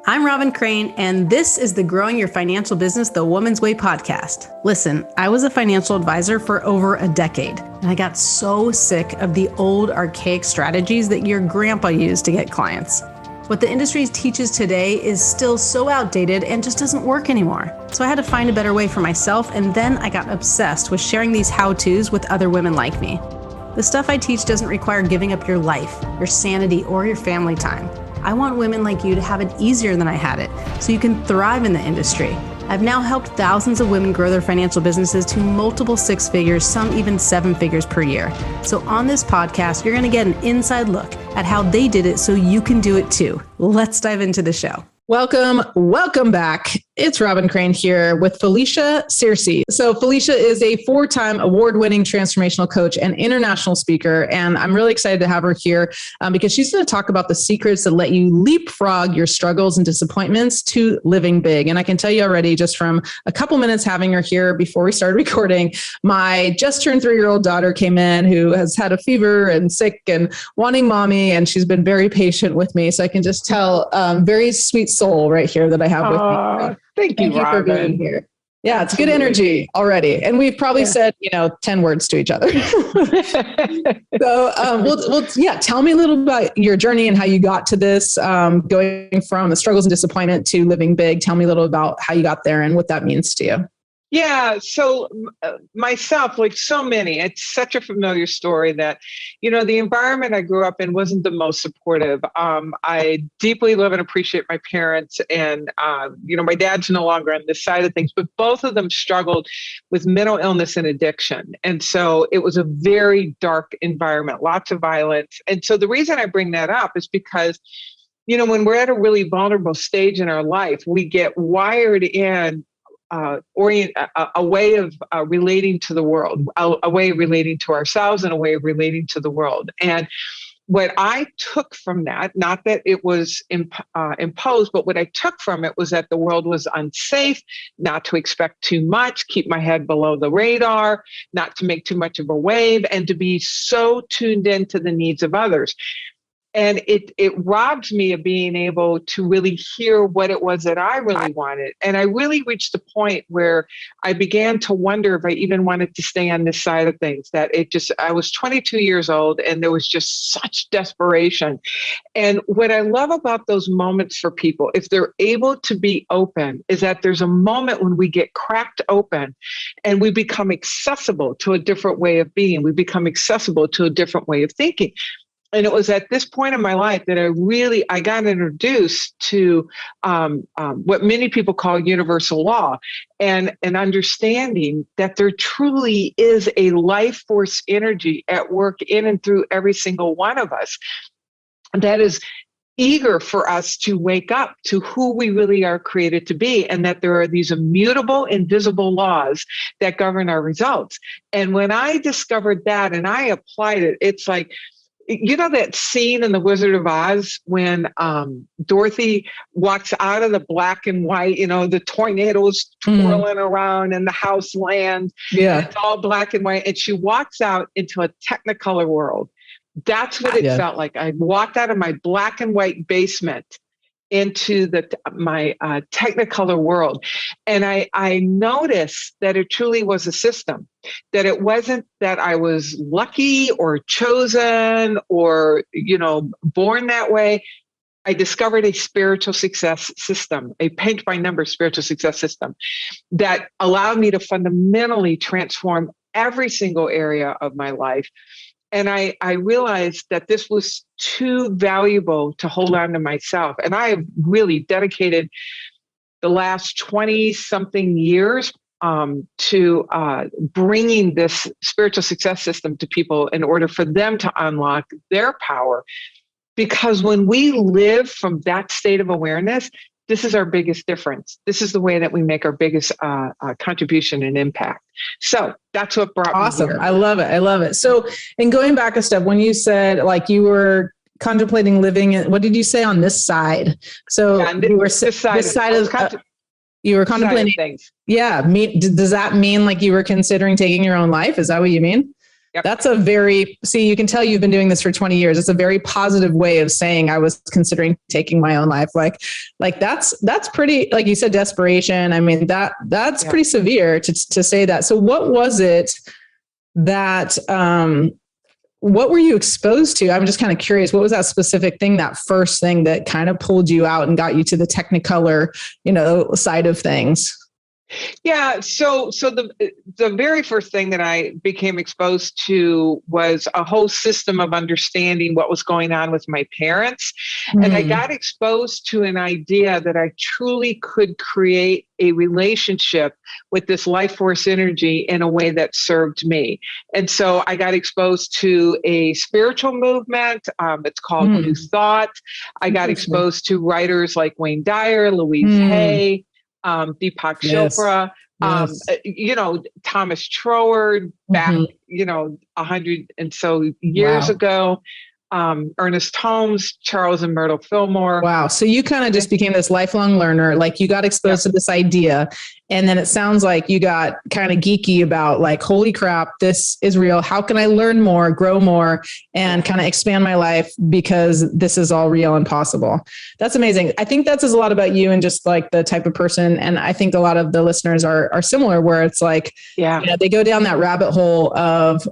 I'm Robin Crane, and this is the Growing Your Financial Business the Woman's Way podcast. Listen, I was a financial advisor for over a decade, and I got so sick of the old archaic strategies that your grandpa used to get clients. What the industry teaches today is still so outdated and just doesn't work anymore. So I had to find a better way for myself, and then I got obsessed with sharing these how-tos with other women like me. The stuff I teach doesn't require giving up your life, your sanity, or your family time. I want women like you to have it easier than I had it, so you can thrive in the industry. I've now helped thousands of women grow their financial businesses to multiple six figures, some even seven figures per year. So on this podcast, you're going to get an inside look at how they did it so you can do it too. Let's dive into the show. Welcome back. It's Robin Crane here with Felicia Searcy. So Felicia is a 4-time award-winning transformational coach and international speaker. And I'm really excited to have her here because she's going to talk about the secrets that let you leapfrog your struggles and disappointments to living big. And I can tell you already, just from a couple minutes having her here before we started recording, my just turned 3-year-old daughter came in who has had a fever and sick and wanting mommy. And she's been very patient with me. So I can just tell, very sweet soul right here that I have with me. Thank you for being here. Yeah, it's good energy already. And we've probably said, 10 words to each other. So, tell me a little about your journey and how you got to this, going from the struggles and disappointment to living big. Tell me a little about how you got there and what that means to you. Yeah. So myself, like so many, it's such a familiar story that, the environment I grew up in wasn't the most supportive. I deeply love and appreciate my parents, and, my dad's no longer on this side of things, but both of them struggled with mental illness and addiction. And so it was a very dark environment, lots of violence. And so the reason I bring that up is because, when we're at a really vulnerable stage in our life, we get wired in a way of relating to the world, a way of relating to ourselves, and a way of relating to the world. And what I took from that, not that it was imposed, but what I took from it was that the world was unsafe, not to expect too much, keep my head below the radar, not to make too much of a wave, and to be so tuned into the needs of others. And it robbed me of being able to really hear what it was that I really wanted. And I really reached the point where I began to wonder if I even wanted to stay on this side of things, I was 22 years old and there was just such desperation. And what I love about those moments for people, if they're able to be open, is that there's a moment when we get cracked open and we become accessible to a different way of being. We become accessible to a different way of thinking. And it was at this point in my life that I got introduced to what many people call universal law, and an understanding that there truly is a life force energy at work in and through every single one of us that is eager for us to wake up to who we really are created to be, and that there are these immutable, invisible laws that govern our results. And when I discovered that and I applied it, it's like, that scene in The Wizard of Oz when Dorothy walks out of the black and white, the tornadoes twirling around and the house lands. Yeah. It's all black and white. And she walks out into a Technicolor world. That's what it felt like. I walked out of my black and white basement into my Technicolor world. And I noticed that it truly was a system, that it wasn't that I was lucky or chosen or, born that way. I discovered a spiritual success system, a paint by numbers spiritual success system that allowed me to fundamentally transform every single area of my life. And I realized that this was too valuable to hold on to myself. And I have really dedicated the last 20-something years to bringing this spiritual success system to people in order for them to unlock their power. Because when we live from that state of awareness, this is our biggest difference. This is the way that we make our biggest contribution and impact. So that's what brought me here. I love it. So, and going back a step, when you said like you were contemplating living in, what did you say, on this side? So you were this side of you were contemplating things. Yeah. Does that mean like you were considering taking your own life? Is that what you mean? Yep. That's you can tell you've been doing this for 20 years. It's a very positive way of saying I was considering taking my own life. Like that's pretty, like you said, desperation. I mean, that's pretty severe to say that. So what was it that, what were you exposed to? I'm just kind of curious. What was that specific thing, that first thing that kind of pulled you out and got you to the Technicolor, side of things? Yeah. So the very first thing that I became exposed to was a whole system of understanding what was going on with my parents. And I got exposed to an idea that I truly could create a relationship with this life force energy in a way that served me. And so I got exposed to a spiritual movement. It's called New Thought. I got exposed to writers like Wayne Dyer, Louise Hay, Deepak Chopra, Thomas Troward back, 100 and so years ago. Ernest Holmes, Charles and Myrtle Fillmore. Wow. So you kind of just became this lifelong learner. Like you got exposed to this idea. And then it sounds like you got kind of geeky about like, holy crap, this is real. How can I learn more, grow more, and kind of expand my life because this is all real and possible? That's amazing. I think that says a lot about you and just like the type of person. And I think a lot of the listeners are similar, where it's like, they go down that rabbit hole of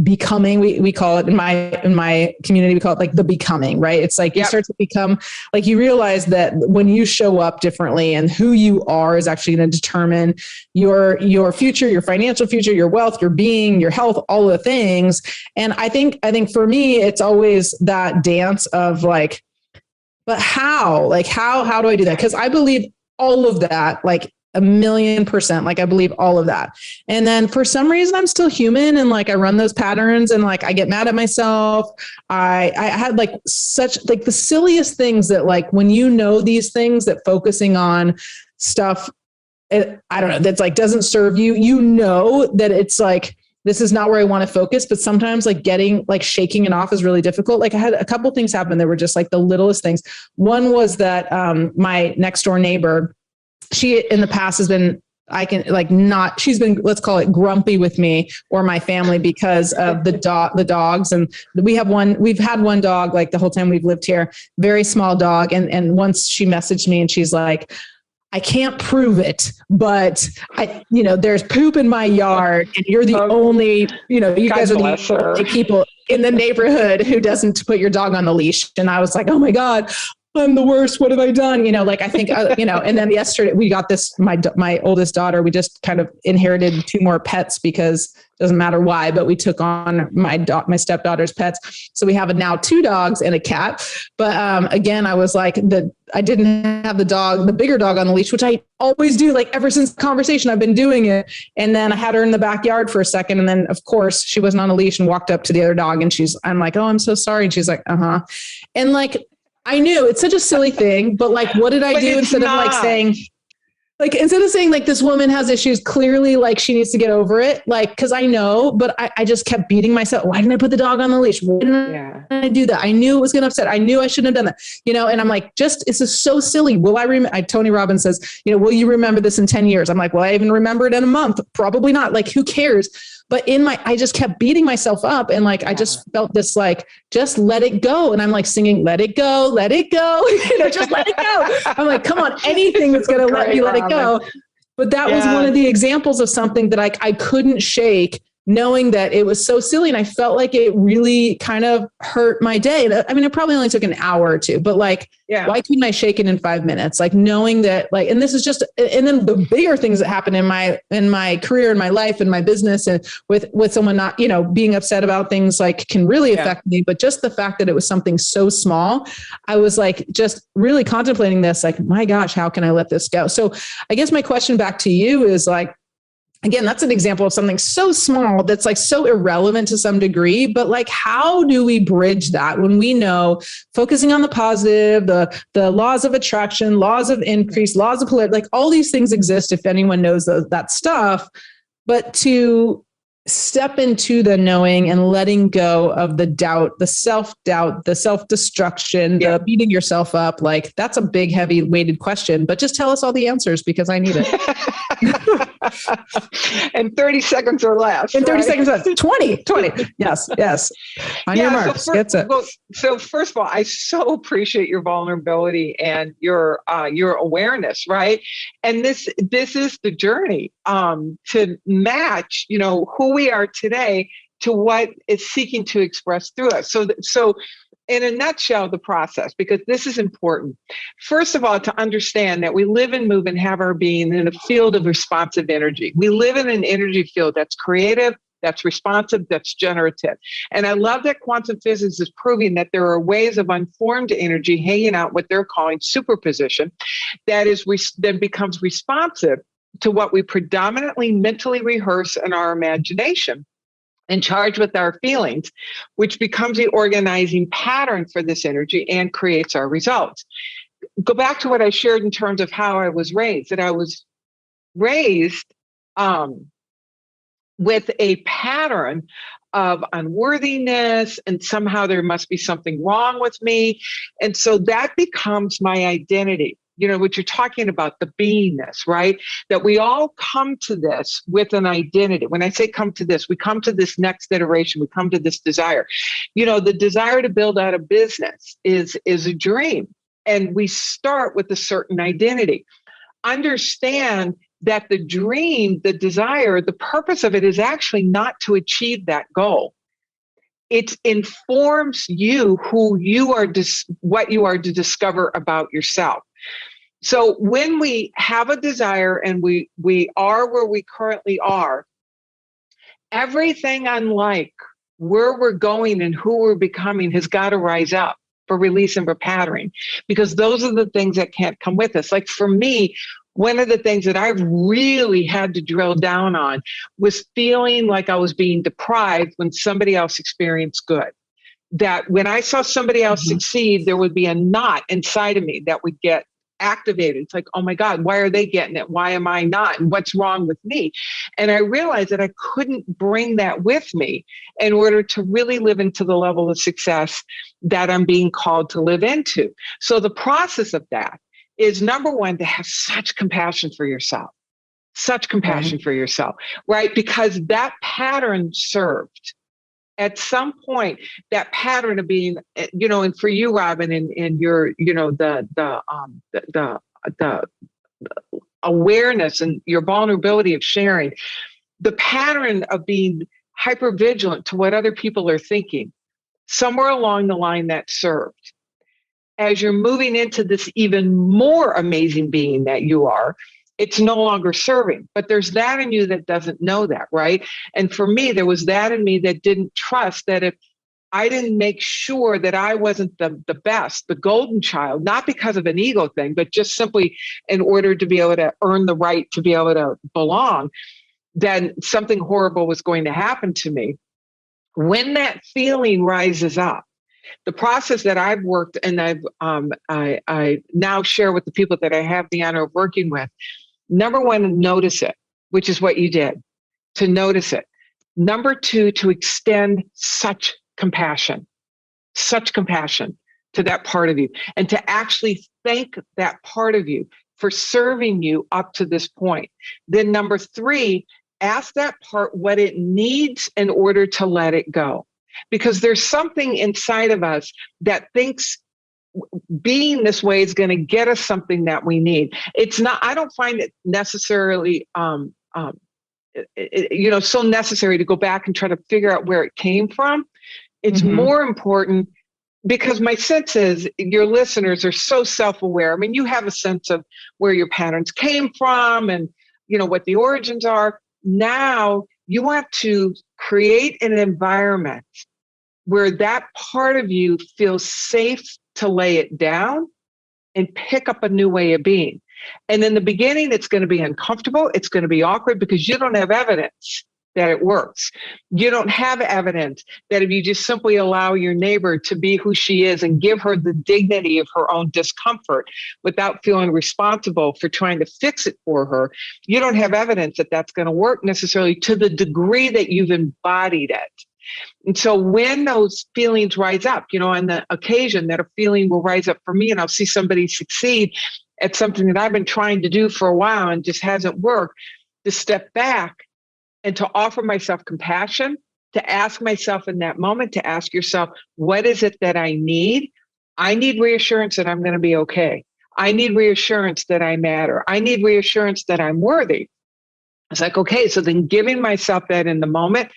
becoming. We call it in my community, we call it like the becoming, right? It's like you start to become, like you realize that when you show up differently and who you are is actually going to determine your future, your financial future, your wealth, your being, your health, all the things. And I think for me, it's always that dance of like, but how do I do that? Because I believe all of that, like 1,000,000%. Like I believe all of that. And then for some reason I'm still human and like I run those patterns and like I get mad at myself. I had like such like the silliest things that like when these things that focusing on stuff, I don't know, that's like doesn't serve you, that it's like, this is not where I want to focus, but sometimes like shaking it off is really difficult. Like I had a couple things happen that were just like the littlest things. One was that my next door neighbor, she in the past has been, she's been, let's call it grumpy with me or my family because of the dogs. And we've had one dog like the whole time we've lived here, very small dog. And once she messaged me and she's like, I can't prove it, but there's poop in my yard and you're the only, you guys are the only people in the neighborhood who doesn't put your dog on the leash. And I was like, oh my God, I'm the worst. What have I done? I think, and then yesterday we got this, my oldest daughter, we just kind of inherited 2 more pets because it doesn't matter why, but we took on my stepdaughter's pets. So we have now 2 dogs and a cat. But again, I was like, I didn't have the bigger dog on the leash, which I always do. Like ever since the conversation, I've been doing it. And then I had her in the backyard for a second. And then of course she wasn't on a leash and walked up to the other dog. And I'm like, oh, I'm so sorry. And she's like, uh-huh. And like, I knew it's such a silly thing, but like, what did I do instead of saying like this woman has issues, clearly like she needs to get over it. Like, cause I know, but I just kept beating myself. Why didn't I put the dog on the leash? Why didn't I do that? I knew it was going to upset. I knew I shouldn't have done that, and I'm like, it's just so silly. Will I remember? Tony Robbins says, will you remember this in 10 years? I'm like, well, I even remember it in a month. Probably not. Like, who cares? But I just kept beating myself up. And like, I just felt this, like, just let it go. And I'm like singing, let it go, let it go, just let it go. I'm like, come on, anything that's going to let me let it go. But that was one of the examples of something that I couldn't shake, knowing that it was so silly. And I felt like it really kind of hurt my day. I mean, it probably only took an hour or 2, but like, why couldn't I shake it in 5 minutes? Like knowing that, like, and this is just, and then the bigger things that happen in my career, in my life, in my business, and with someone not, being upset about things like can really affect me. But just the fact that it was something so small, I was like, just really contemplating this, like, my gosh, how can I let this go? So I guess my question back to you is like, again, that's an example of something so small that's like so irrelevant to some degree, but like, how do we bridge that when we know focusing on the positive, the laws of attraction, laws of increase, laws of polarity, like all these things exist if anyone knows that stuff, but to step into the knowing and letting go of the doubt, the self-doubt, the self-destruction, the beating yourself up, like that's a big, heavy weighted question, but just tell us all the answers because I need it. And 30 seconds or less. In 30 seconds, 20. Yes. On your marks, gets it. Well, so first of all, I so appreciate your vulnerability and your awareness, right? And this is the journey to match, who we are today to what is seeking to express through us. So in a nutshell, the process, because this is important. First of all, to understand that we live and move and have our being in a field of responsive energy. We live in an energy field that's creative, that's responsive, that's generative. And I love that quantum physics is proving that there are ways of unformed energy hanging out what they're calling superposition that becomes responsive to what we predominantly mentally rehearse in our imagination and charged with our feelings, which becomes the organizing pattern for this energy and creates our results. Go back to what I shared in terms of how I was raised, that I was raised with a pattern of unworthiness, and somehow there must be something wrong with me. And so that becomes my identity. What you're talking about, the beingness, right? That we all come to this with an identity. When I say come to this, we come to this next iteration, we come to this desire. The desire to build out a business is a dream. And we start with a certain identity. Understand that the dream, the desire, the purpose of it is actually not to achieve that goal. It informs you who you are, what you are to discover about yourself. So when we have a desire and we are where we currently are, everything unlike where we're going and who we're becoming has got to rise up for release and repatterning, because those are the things that can't come with us. Like for me, one of the things that I really had to drill down on was feeling like I was being deprived when somebody else experienced good. That when I saw somebody else succeed, there would be a knot inside of me that would get activated. It's like, oh my God, why are they getting it? Why am I not? And what's wrong with me? And I realized that I couldn't bring that with me in order to really live into the level of success that I'm being called to live into. So the process of that is, number one, to have such compassion for yourself, right? Because that pattern served. At some point, that pattern of being, and for you, Robin, and your, the awareness and your vulnerability of sharing, the pattern of being hypervigilant to what other people are thinking, somewhere along the line that served. As you're moving into this even more amazing being that you are, it's no longer serving. But there's that in you that doesn't know that, right? And for me, there was that in me that didn't trust that if I didn't make sure that I wasn't the best, the golden child, not because of an ego thing, but just simply in order to be able to earn the right to be able to belong, then something horrible was going to happen to me. When that feeling rises up, the process that I've worked and I now share with the people that I have the honor of working with, number one, notice it, which is what you did, to notice it. Number two, to extend such compassion to that part of you, and to actually thank that part of you for serving you up to this point. Then number three, ask that part what it needs in order to let it go. Because there's something inside of us that thinks being this way is going to get us something that we need. It's not, I don't find it necessarily, so necessary to go back and try to figure out where it came from. It's more important, because my sense is your listeners are so self-aware. I mean, you have a sense of where your patterns came from and, what the origins are. Now you want to create an environment where that part of you feels safe to lay it down and pick up a new way of being. And in the beginning, it's going to be uncomfortable. It's going to be awkward because you don't have evidence that it works. You don't have evidence that if you just simply allow your neighbor to be who she is and give her the dignity of her own discomfort without feeling responsible for trying to fix it for her, you don't have evidence that that's going to work necessarily to the degree that you've embodied it. And so when those feelings rise up, on the occasion that a feeling will rise up for me and I'll see somebody succeed at something that I've been trying to do for a while and just hasn't worked, to step back and to offer myself compassion, to ask myself in that moment, to ask yourself, what is it that I need? I need reassurance that I'm going to be okay. I need reassurance that I matter. I need reassurance that I'm worthy. It's like, okay, so then giving myself that in the moment,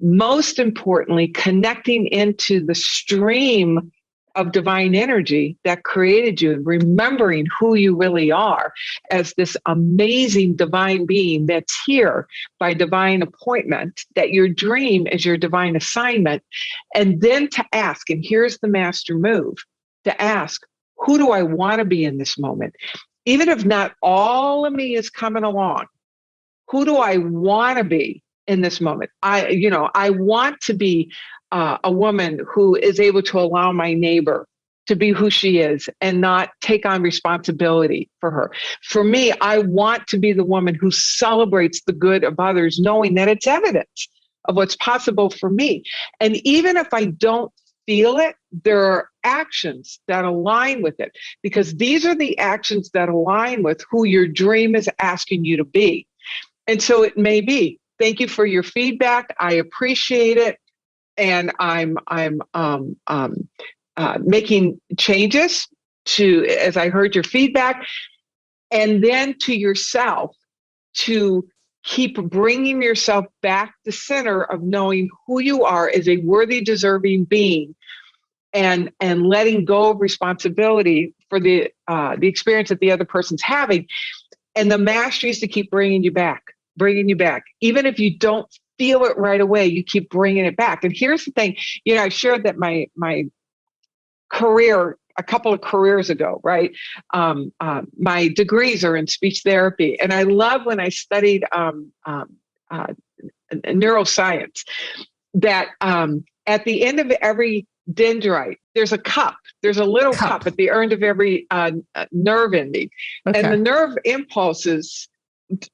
most importantly, connecting into the stream of divine energy that created you and remembering who you really are as this amazing divine being that's here by divine appointment, that your dream is your divine assignment. And then to ask, and here's the master move, to ask, who do I want to be in this moment? Even if not all of me is coming along, who do I want to be in this moment? I want to be a woman who is able to allow my neighbor to be who she is and not take on responsibility for her. For me, I want to be the woman who celebrates the good of others, knowing that it's evidence of what's possible for me. And even if I don't feel it, there are actions that align with it, because these are the actions that align with who your dream is asking you to be. And so it may be, thank you for your feedback. I appreciate it. And I'm making changes to, as I heard your feedback, and then to yourself, to keep bringing yourself back to center of knowing who you are as a worthy, deserving being, and letting go of responsibility for the experience that the other person's having. And the mastery is to keep bringing you back. Even if you don't feel it right away, you keep bringing it back. And here's the thing, I shared that my career, a couple of careers ago, right? My degrees are in speech therapy. And I love when I studied neuroscience, that at the end of every dendrite, there's a cup. There's a little cup at the end of every nerve ending. Okay. And the nerve impulses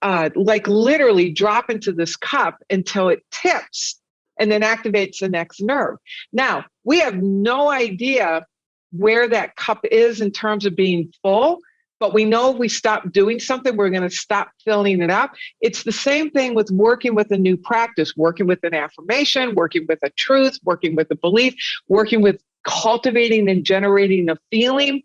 like literally drop into this cup until it tips and then activates the next nerve. Now, we have no idea where that cup is in terms of being full, but we know if we stop doing something, we're going to stop filling it up. It's the same thing with working with a new practice, working with an affirmation, working with a truth, working with a belief, working with cultivating and generating a feeling.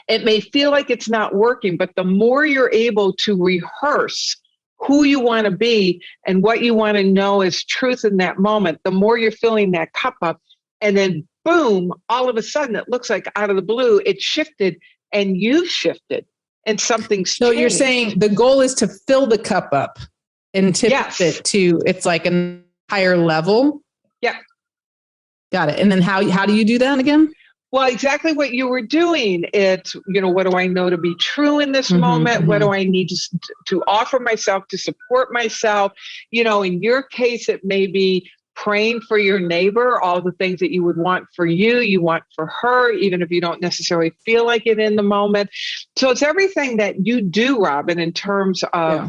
It may feel like it's not working, but the more you're able to rehearse who you want to be and what you want to know as truth in that moment, the more you're filling that cup up. And then boom, all of a sudden, it looks like out of the blue, it shifted and you shifted and something's changed. So you're saying the goal is to fill the cup up and tip it to, it's like a higher level? Yeah. Got it. And then how do you do that again? Well, exactly what you were doing. It's, what do I know to be true in this moment? What do I need to offer myself to support myself? In your case, it may be praying for your neighbor, all the things that you would want for you want for her, even if you don't necessarily feel like it in the moment. So it's everything that you do, Robin, in terms of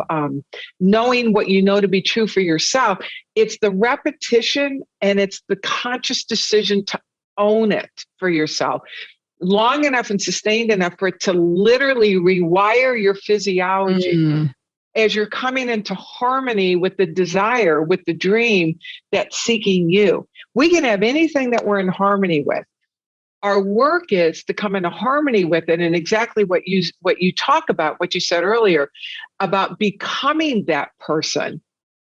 knowing what you know to be true for yourself. It's the repetition and it's the conscious decision to own it for yourself long enough and sustained enough for it to literally rewire your physiology as you're coming into harmony with the desire, with the dream that's seeking you. We can have anything that we're in harmony with. Our work is to come into harmony with it, and exactly what you talk about, what you said earlier about becoming that person.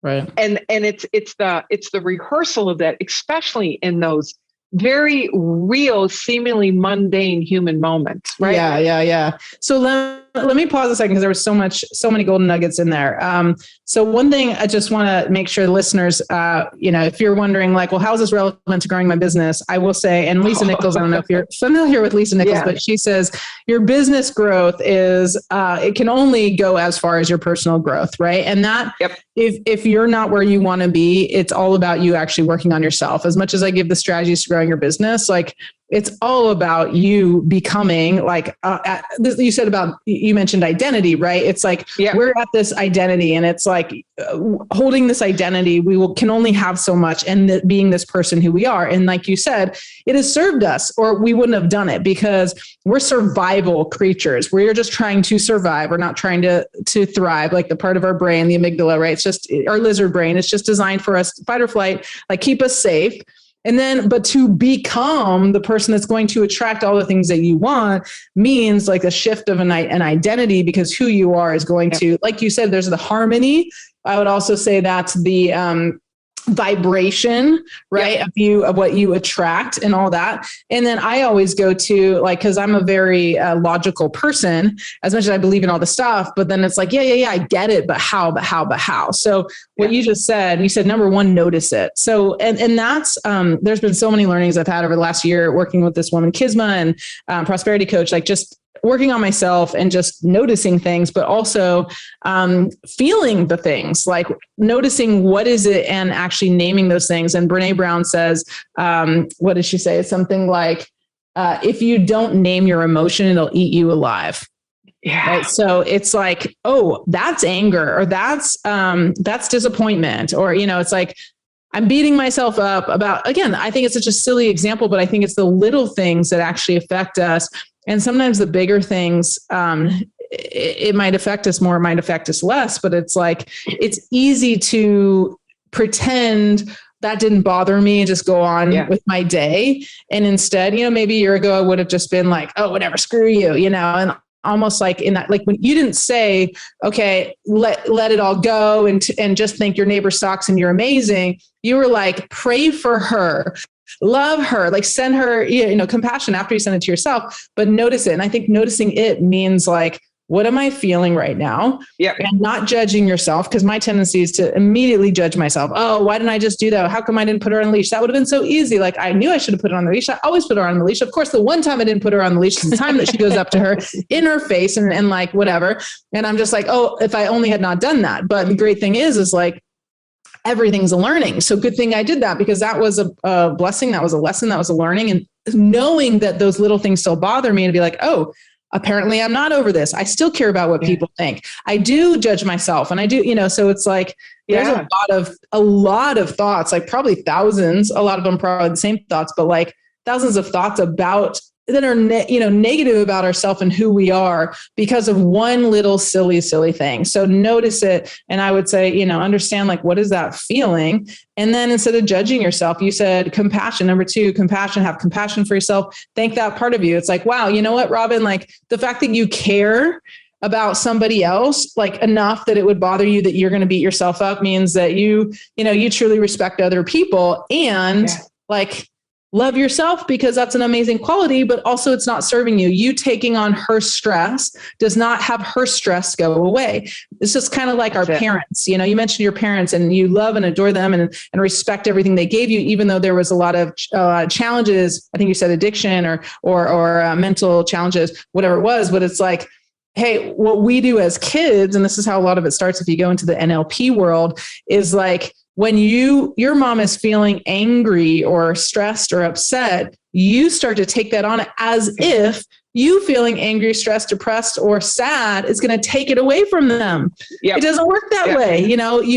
Right. And it's the rehearsal of that, especially in those very real, seemingly mundane human moments, right? Yeah. So let me pause a second, because there was so many golden nuggets in there. So one thing I just want to make sure listeners, if you're wondering like, well, how is this relevant to growing my business? I will say, and Lisa Nichols, I don't know if you're familiar with Lisa Nichols, but she says your business growth is, it can only go as far as your personal growth, right? And that, if you're not where you want to be, it's all about you actually working on yourself. As much as I give the strategies to growing your business, like it's all about you becoming like, you mentioned identity, right? It's like, we're at this identity and it's like holding this identity, can only have so much, and being this person who we are. And like you said, it has served us, or we wouldn't have done it, because we're survival creatures. We're just trying to survive. We're not trying to to thrive, like the part of our brain, the amygdala, right? It's just our lizard brain. It's just designed for us, fight or flight, like keep us safe. And then, but to become the person that's going to attract all the things that you want means like a shift of an identity, because who you are is going to, like you said, there's the harmony. I would also say that's the vibration, right? Of what you attract and all that. And then I always go to like, cause I'm a very logical person, as much as I believe in all the stuff, but then it's like, yeah, I get it. But how? So what you just said, you said, number one, notice it. So, and that's, there's been so many learnings I've had over the last year working with this woman, Kisma, and prosperity coach, like just working on myself and just noticing things, but also feeling the things, like noticing what is it and actually naming those things. And Brene Brown says, what does she say? It's something like, if you don't name your emotion, it'll eat you alive. Yeah. Right? So it's like, oh, that's anger, or that's disappointment, or, it's like, I'm beating myself up about, again, I think it's such a silly example, but I think it's the little things that actually affect us. And sometimes the bigger things, it might affect us more, it might affect us less, but it's like, it's easy to pretend that didn't bother me and just go on with my day. And instead, maybe a year ago, I would have just been like, oh, whatever, screw you, and almost like in that, like when you didn't say, okay, let it all go and just think your neighbor sucks and you're amazing. You were like, pray for her, love her, like send her, compassion after you send it to yourself, but notice it. And I think noticing it means like, what am I feeling right now? Yeah. And not judging yourself, because my tendency is to immediately judge myself. Oh, why didn't I just do that? How come I didn't put her on the leash? That would have been so easy. Like I knew I should have put her on the leash. I always put her on the leash. Of course, the one time I didn't put her on the leash is the time that she goes up to her in her face and like whatever. And I'm just like, oh, if I only had not done that. But the great thing is like, everything's a learning. So good thing I did that, because that was a blessing. That was a lesson. That was a learning. And knowing that those little things still bother me, and to be like, oh, apparently I'm not over this. I still care about what people think. I do judge myself, and I do, so it's like, there's a lot of thoughts, like probably thousands, a lot of them probably the same thoughts, but like thousands of thoughts about that are, negative about ourselves and who we are because of one little silly thing. So notice it. And I would say, understand like, what is that feeling? And then instead of judging yourself, you said compassion. Number two, compassion, have compassion for yourself. Thank that part of you. It's like, wow, you know what, Robin, like the fact that you care about somebody else, like enough that it would bother you that you're going to beat yourself up, means that you truly respect other people and like, love yourself, because that's an amazing quality, but also it's not serving you. You taking on her stress does not have her stress go away. It's just kind of like our parents. You mentioned your parents and you love and adore them and respect everything they gave you, even though there was a lot of challenges. I think you said addiction or mental challenges, whatever it was. But it's like, hey, what we do as kids, and this is how a lot of it starts if you go into the NLP world, is like, when your mom is feeling angry or stressed or upset, you start to take that on as if you feeling angry, stressed, depressed, or sad is going to take it away from them. Yep. It doesn't work that way.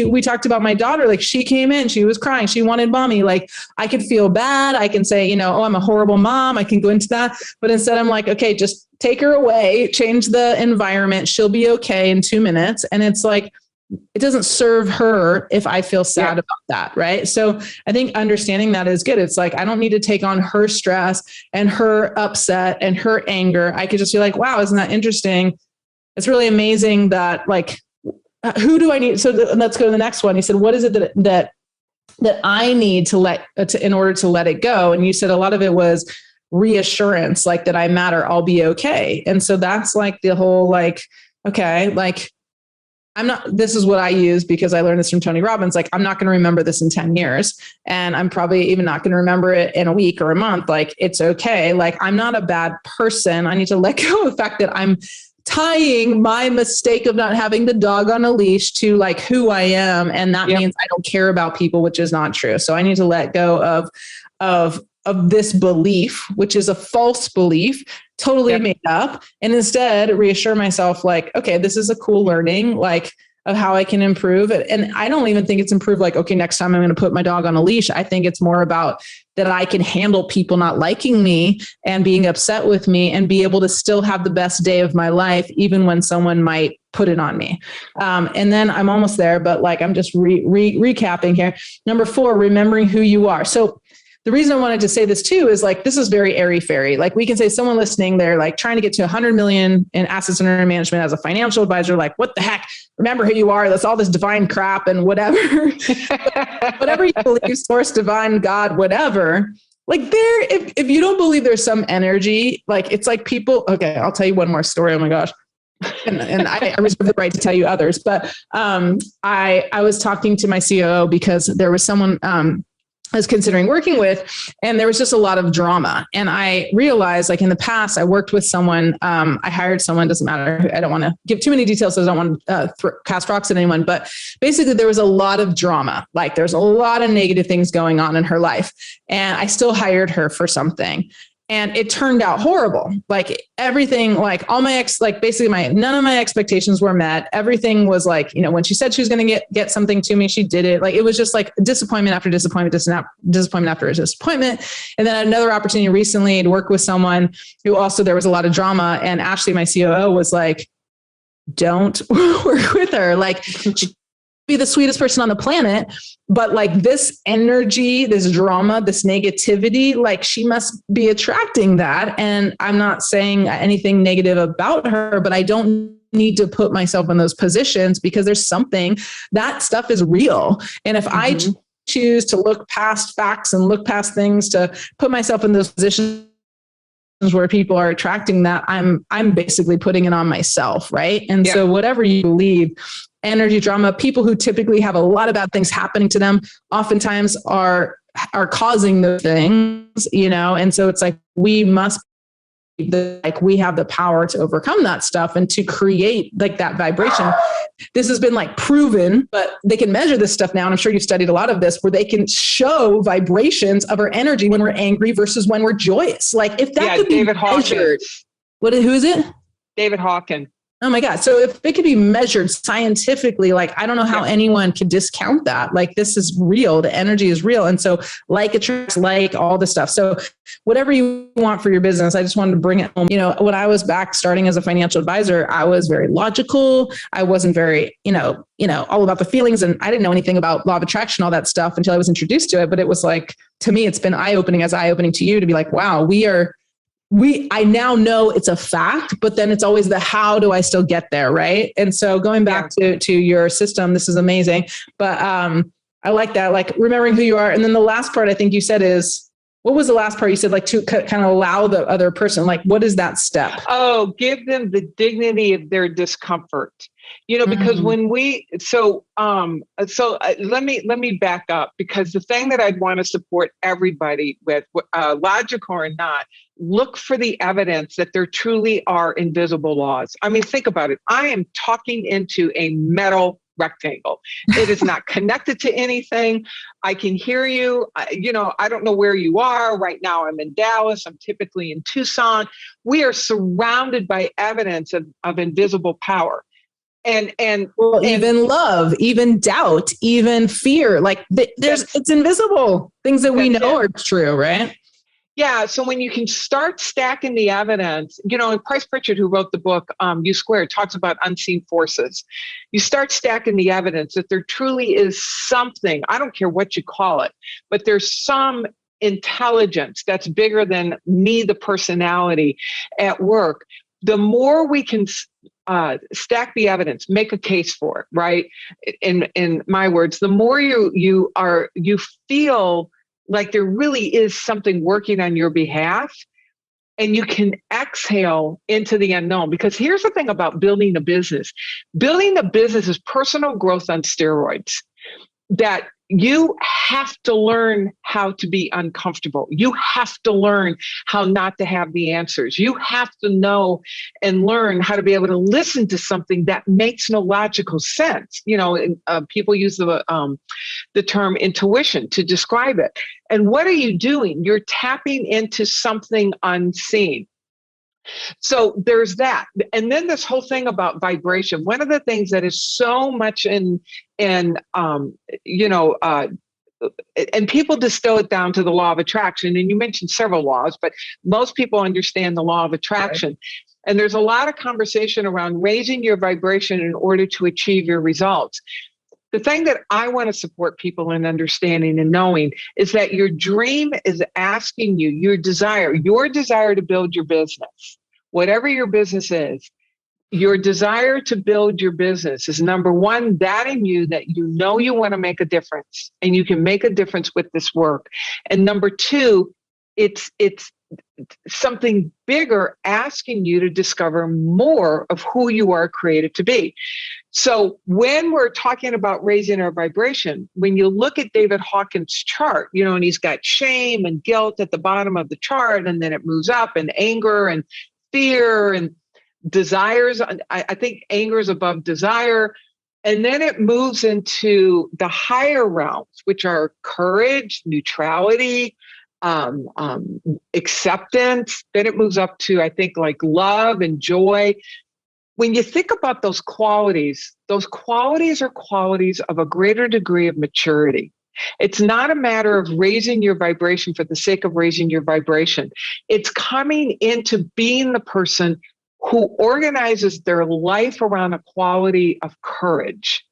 We talked about my daughter, like she came in, she was crying. She wanted mommy. Like I could feel bad. I can say, oh, I'm a horrible mom. I can go into that. But instead I'm like, okay, just take her away, change the environment. She'll be okay in 2 minutes. And it's like, it doesn't serve her if I feel sad about that. Right. So I think understanding that is good. It's like, I don't need to take on her stress and her upset and her anger. I could just be like, wow, isn't that interesting? It's really amazing that like, who do I need? So let's go to the next one. He said, what is it that I need in order to let it go? And you said a lot of it was reassurance, like that I matter, I'll be okay. And so that's like the whole, like, okay, like, this is what I use because I learned this from Tony Robbins. Like, I'm not going to remember this in 10 years. And I'm probably even not going to remember it in a week or a month. Like, it's okay. Like, I'm not a bad person. I need to let go of the fact that I'm tying my mistake of not having the dog on a leash to like who I am. And that means I don't care about people, which is not true. So I need to let go of this belief, which is a false belief, totally made up, and instead reassure myself like, okay, this is a cool learning, like of how I can improve it. And I don't even think it's improved like, okay, next time I'm going to put my dog on a leash. I think it's more about that I can handle people not liking me and being upset with me and be able to still have the best day of my life, even when someone might put it on me. And then I'm almost there, but like, I'm just recapping here. Number 4, remembering who you are. So the reason I wanted to say this too is like, this is very airy fairy. Like we can say someone listening, they're like trying to get to 100 million in assets under management as a financial advisor. Like, what the heck? Remember who you are. That's all this divine crap and whatever, whatever you believe, source, divine, God, whatever. Like if you don't believe there's some energy, like it's like people, okay, I'll tell you one more story. Oh my gosh. And I reserve the right to tell you others, but I was talking to my COO because there was someone I was considering working with, and there was just a lot of drama. And I realized, like in the past, I worked with someone, I hired someone, doesn't matter. I don't want to give too many details, so I don't want to cast rocks at anyone. But basically, there was a lot of drama. Like there's a lot of negative things going on in her life. And I still hired her for something. And it turned out horrible. Like everything, like all my basically none of my expectations were met. Everything was like, when she said she was going to get something to me, she did it. Like, it was just like disappointment after disappointment, disappointment after disappointment. And then another opportunity recently to work with someone who also, there was a lot of drama. And Ashley, my COO, was like, don't work with her. Like, she be the sweetest person on the planet, but like this energy, this drama, this negativity, like she must be attracting that. And I'm not saying anything negative about her, but I don't need to put myself in those positions because there's something, that stuff is real. And if I choose to look past facts and look past things to put myself in those positions where people are attracting that, I'm basically putting it on myself. Right. And so whatever you believe, energy, drama, people who typically have a lot of bad things happening to them oftentimes are causing the things, and so it's like, we must we have the power to overcome that stuff and to create like that vibration. This has been like proven, but they can measure this stuff now. And I'm sure you've studied a lot of this, where they can show vibrations of our energy when we're angry versus when we're joyous. Like if that could be David measured, Hawkins. Who is it? David Hawkins. Oh my God. So if it could be measured scientifically, like, I don't know how anyone could discount that. Like, this is real. The energy is real. And so like attracts like, all the stuff. So whatever you want for your business, I just wanted to bring it home. When I was back starting as a financial advisor, I was very logical. I wasn't very, all about the feelings. And I didn't know anything about law of attraction, all that stuff, until I was introduced to it. But it was like, to me, it's been eye-opening to you to be like, wow, I now know it's a fact, but then it's always the how do I still get there, right? And so going back to your system, this is amazing. But I like that, like remembering who you are. And then the last part I think you said is, what was the last part you said? Like to kind of allow the other person, like what is that step? Oh, give them the dignity of their discomfort. Because when let me back up, because the thing that I'd want to support everybody with, logical or not, look for the evidence that there truly are invisible laws. I mean, think about it. I am talking into a metal rectangle. It is not connected to anything. I can hear you. I don't know where you are. Right now, I'm in Dallas. I'm typically in Tucson. We are surrounded by evidence of invisible power. And even love, even doubt, even fear, like it's invisible. Things that we know are true, right? Yeah. So when you can start stacking the evidence, and Price Pritchard, who wrote the book, U Squared, talks about unseen forces. You start stacking the evidence that there truly is something, I don't care what you call it, but there's some intelligence that's bigger than me, the personality at work. The more we can stack the evidence, make a case for it, right? In my words, the more you feel like there really is something working on your behalf, and you can exhale into the unknown. Because here's the thing about building a business. Building a business is personal growth on steroids. That you have to learn how to be uncomfortable. You have to learn how not to have the answers. You have to know and learn how to be able to listen to something that makes no logical sense. People use the term intuition to describe it. And what are you doing? You're tapping into something unseen. So there's that. And then this whole thing about vibration. One of the things that is so much and people distill it down to the law of attraction. And you mentioned several laws, but most people understand the law of attraction. And there's a lot of conversation around raising your vibration in order to achieve your results. The thing that I want to support people in understanding and knowing is that your dream is asking you, your desire to build your business, whatever your business is, your desire to build your business is number one, that in you, that you know you want to make a difference and you can make a difference with this work. And number two, it's something bigger asking you to discover more of who you are created to be. So when we're talking about raising our vibration, when you look at David Hawkins' chart, and he's got shame and guilt at the bottom of the chart, and then it moves up, and anger and fear and desires. I think anger is above desire. And then it moves into the higher realms, which are courage, neutrality, acceptance. Then it moves up to, I think, like love and joy. When you think about those qualities are qualities of a greater degree of maturity. It's not a matter of raising your vibration for the sake of raising your vibration. It's coming into being the person who organizes their life around a quality of courage.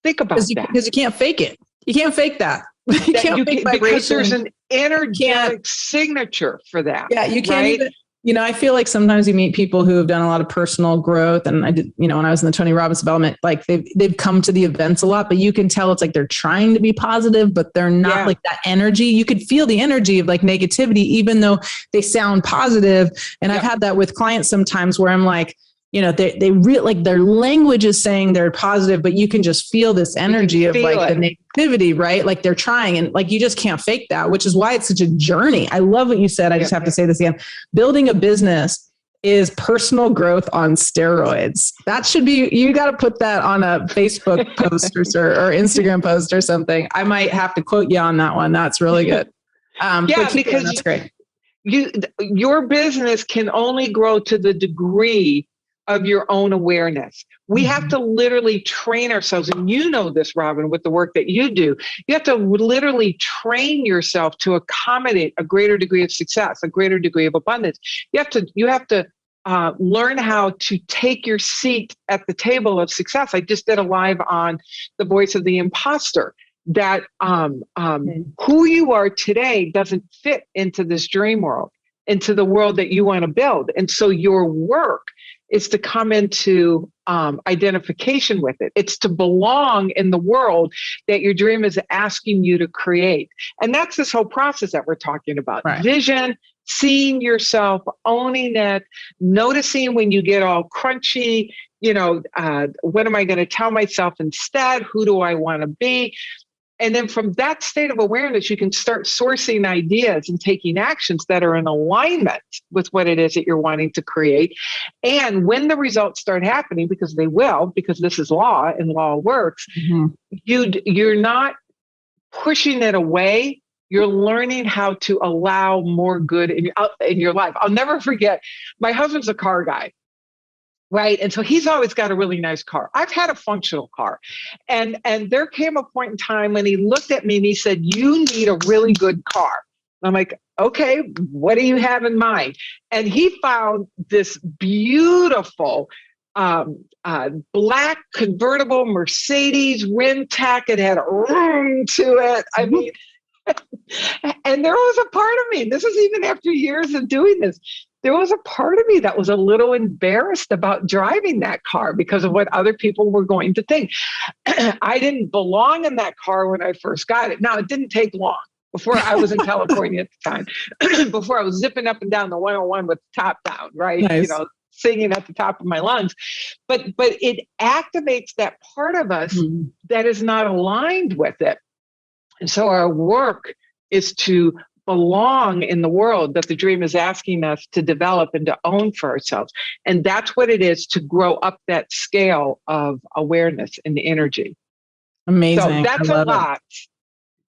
Think about that. Because you can't fake it. You can't fake that. You can't fake vibration. Because there's an energetic signature for that. Yeah, you can't right? even. I feel like sometimes you meet people who have done a lot of personal growth, and I did, when I was in the Tony Robbins development, like they've come to the events a lot, but you can tell it's like they're trying to be positive, but they're not like that energy. You could feel the energy of like negativity, even though they sound positive. And I've had that with clients sometimes where I'm like, they really like their language is saying they're positive, but you can just feel this energy of like the negativity, right? Like they're trying, and like, you just can't fake that, which is why it's such a journey. I love what you said. I just have to say this again. Building a business is personal growth on steroids. That should be, you got to put that on a Facebook post or Instagram post or something. I might have to quote you on that one. That's really good. Because that's great. Your business can only grow to the degree of your own awareness. We have to literally train ourselves. And you know this, Robin, with the work that you do. You have to literally train yourself to accommodate a greater degree of success, a greater degree of abundance. You have to learn how to take your seat at the table of success. I just did a live on the voice of the imposter, that who you are today doesn't fit into this dream world, into the world that you want to build. And so your work is to come into identification with it. It's to belong in the world that your dream is asking you to create. And that's this whole process that we're talking about. Right. Vision, seeing yourself, owning it, noticing when you get all crunchy, what am I going to tell myself instead? Who do I want to be? And then from that state of awareness, you can start sourcing ideas and taking actions that are in alignment with what it is that you're wanting to create. And when the results start happening, because they will, because this is law and law works, you're not pushing it away. You're learning how to allow more good in your life. I'll never forget, my husband's a car guy. Right. And so he's always got a really nice car. I've had a functional car. And there came a point in time when he looked at me and he said, "You need a really good car." I'm like, "Okay, what do you have in mind?" And he found this beautiful black convertible Mercedes Rentac. It had a room to it. I mean, and there was a part of me, this is even after years of doing this, there was a part of me that was a little embarrassed about driving that car because of what other people were going to think. I didn't belong in that car when I first got it. Now, it didn't take long before I was in California at the time, before I was zipping up and down the 101 with the top down, right? Nice. Singing at the top of my lungs. But it activates that part of us that is not aligned with it. And so our work is to belong in the world that the dream is asking us to develop and to own for ourselves. And that's what it is to grow up that scale of awareness and energy. Amazing. So that's a lot.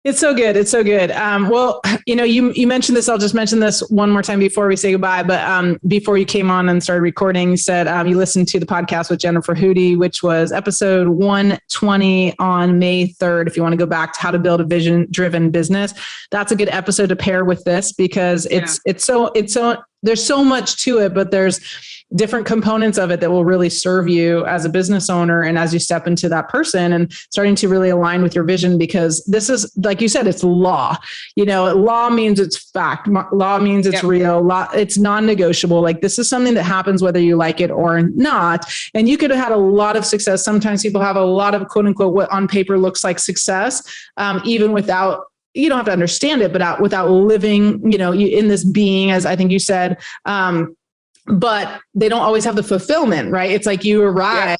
It's so good. It's so good. Well, you mentioned this. I'll just mention this one more time before we say goodbye. But before you came on and started recording, you said you listened to the podcast with Jennifer Hootie, which was episode 120 on May 3rd. If you want to go back to how to build a vision-driven business, that's a good episode to pair with this because it's so there's so much to it, but there's different components of it that will really serve you as a business owner. And as you step into that person and starting to really align with your vision, because this is, like you said, it's law. Law means it's fact. Law means it's real. Law, it's non-negotiable. Like, this is something that happens whether you like it or not. And you could have had a lot of success. Sometimes people have a lot of quote unquote what on paper looks like success, even without, you don't have to understand it, but without living, in this being, as I think you said, but they don't always have the fulfillment, right? It's like you arrive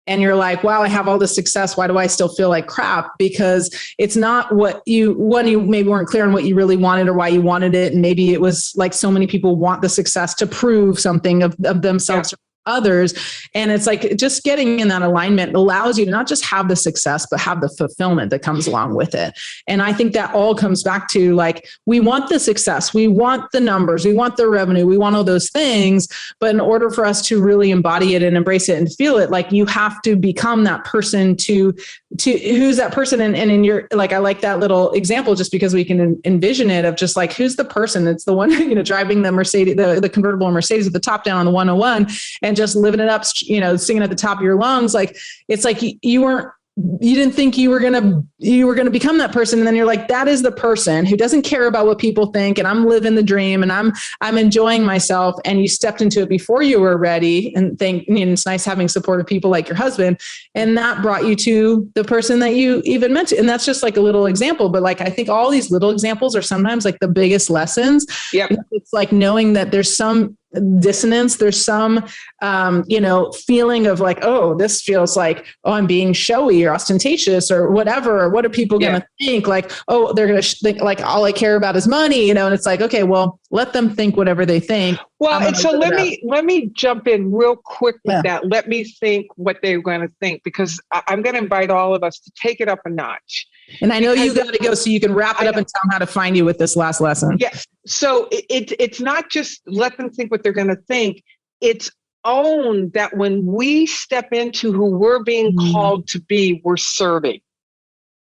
and you're like, wow, I have all this success. Why do I still feel like crap? Because it's not you maybe weren't clear on what you really wanted or why you wanted it. And maybe it was like so many people want the success to prove something of themselves or others. And it's like just getting in that alignment allows you to not just have the success, but have the fulfillment that comes along with it. And I think that all comes back to like, we want the success, we want the numbers, we want the revenue, we want all those things. But in order for us to really embody it and embrace it and feel it, like you have to become that person to who's that person. And in your, like, I like that little example just because we can envision it of just like, who's the person that's the one, driving the Mercedes, the convertible Mercedes with the top down on the 101 and just living it up, singing at the top of your lungs. Like, it's like you didn't think you were going to become that person. And then you're like, that is the person who doesn't care about what people think. And I'm living the dream and I'm enjoying myself. And you stepped into it before you were ready, and it's nice having supportive people like your husband. And that brought you to the person that you even meant to. And that's just like a little example. But like, I think all these little examples are sometimes like the biggest lessons. Yep. It's like knowing that there's some dissonance, there's some feeling of like, oh, this feels like, oh, I'm being showy or ostentatious or whatever, or what are people going to think? Like, oh, they're going to think like all I care about is money, and it's like, okay, well, let them think whatever they think. Well, and so let me jump in real quick with that. Let me think what they're going to think, because I'm going to invite all of us to take it up a notch. And I know you got to go, so you can wrap it up and tell them how to find you with this last lesson. Yes. So it's not just let them think what they're going to think. It's own that when we step into who we're being called to be, we're serving.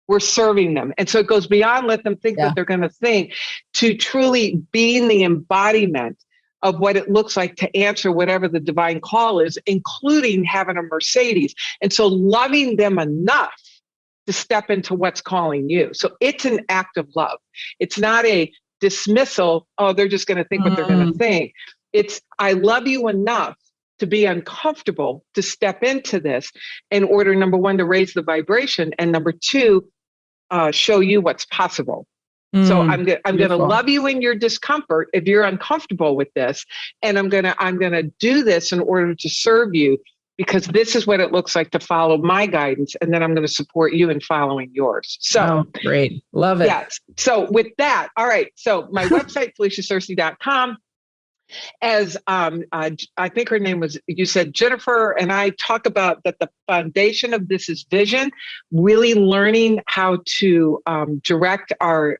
We're serving them. And so it goes beyond let them think what they're going to think to truly being the embodiment of what it looks like to answer whatever the divine call is, including having a Mercedes. And so loving them enough to step into what's calling you. So it's an act of love. It's not a dismissal. Oh, they're just going to think what they're going to think. It's, I love you enough to be uncomfortable to step into this in order, number one, to raise the vibration, and number two, show you what's possible. So I'm going to love you in your discomfort if you're uncomfortable with this, and I'm going to do this in order to serve you, because this is what it looks like to follow my guidance, and then I'm going to support you in following yours. So great, love it. Yes. So with that, all right. So my website, FeliciaSearcy.com. As I think her name was, you said Jennifer, and I talk about that the foundation of this is vision, really learning how to direct our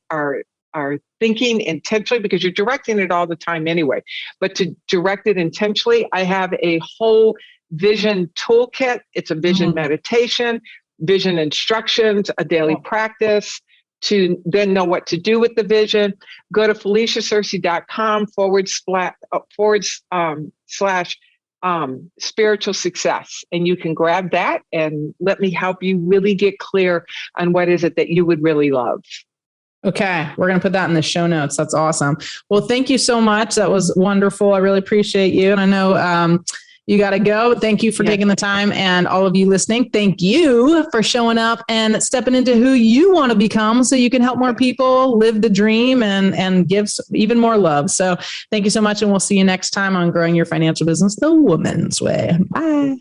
thinking intentionally, because you're directing it all the time anyway, but to direct it intentionally. I have a whole vision toolkit. It's a vision meditation, vision instructions, a daily practice to then know what to do with the vision. Go to FeliciaSearcy.com / spiritual success. And you can grab that and let me help you really get clear on what is it that you would really love. Okay. We're going to put that in the show notes. That's awesome. Well, thank you so much. That was wonderful. I really appreciate you. And I know, you got to go. Thank you for taking the time, and all of you listening, thank you for showing up and stepping into who you want to become so you can help more people live the dream and give even more love. So thank you so much. And we'll see you next time on Growing Your Financial Business the Woman's Way. Bye.